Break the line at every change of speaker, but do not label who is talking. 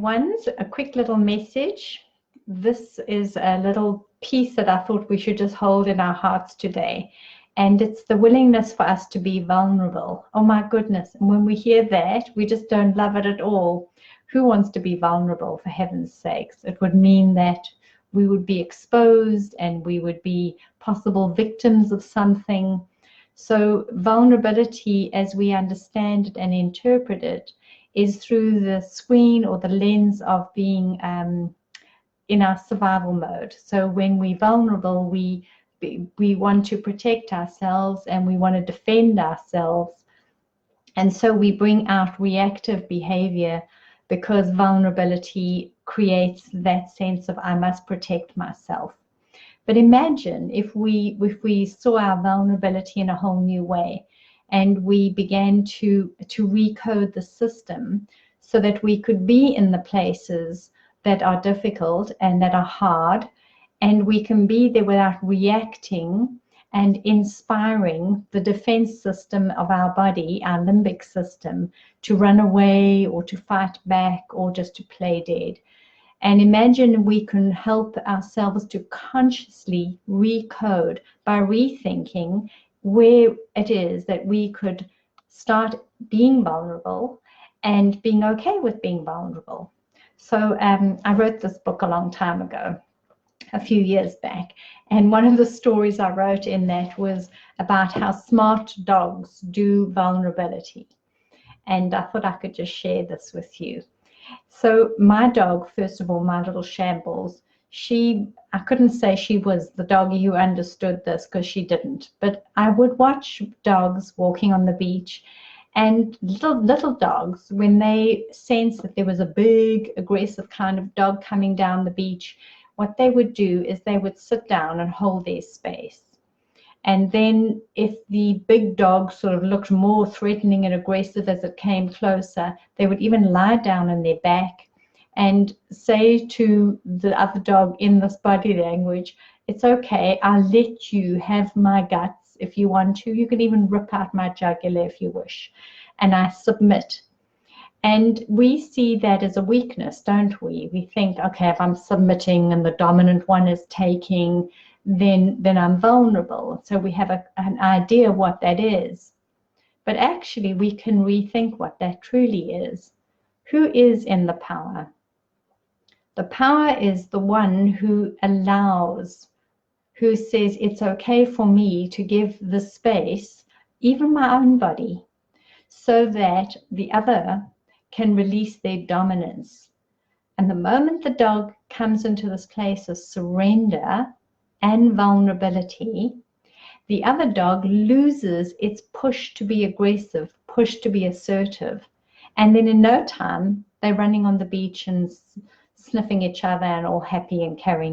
ones, a quick little message. This is a little piece that I thought we should just hold in our hearts today. And it's the willingness for us to be vulnerable. Oh my goodness. And when we hear that, we just don't love it at all. Who wants to be vulnerable, for heaven's sakes? It would mean that we would be exposed and we would be possible victims of something. So vulnerability, as we understand it and interpret it, is through the screen or the lens of being in our survival mode. So when we're vulnerable, we want to protect ourselves and we want to defend ourselves. And so we bring out reactive behavior because vulnerability creates that sense of I must protect myself. But imagine if we saw our vulnerability in a whole new way, and we began to recode the system so that we could be in the places that are difficult and that are hard, and we can be there without reacting and inspiring the defense system of our body, our limbic system, to run away or to fight back or just to play dead. And imagine we can help ourselves to consciously recode by rethinking where it is that we could start being vulnerable and being okay with being vulnerable. So I wrote this book a long time ago, a few years back, and one of the stories I wrote in that was about how smart dogs do vulnerability. And I thought I could just share this with you. So my dog, first of all, my little Shambles, I couldn't say she was the doggy who understood this because she didn't, but I would watch dogs walking on the beach, and little dogs, when they sense that there was a big aggressive kind of dog coming down the beach, what they would do is they would sit down and hold their space. And then if the big dog sort of looked more threatening and aggressive as it came closer, they would even lie down on their back and say to the other dog in this body language, it's okay, I'll let you have my guts if you want to. You can even rip out my jugular if you wish. And I submit. And we see that as a weakness, don't we? We think, okay, if I'm submitting and the dominant one is taking, then I'm vulnerable. So we have an idea what that is. But actually, we can rethink what that truly is. Who is in the power? The power is the one who allows, who says it's okay for me to give the space, even my own body, so that the other can release their dominance. And the moment the dog comes into this place of surrender and vulnerability, the other dog loses its push to be aggressive, push to be assertive. And then in no time, they're running on the beach and sniffing each other and all happy and carrying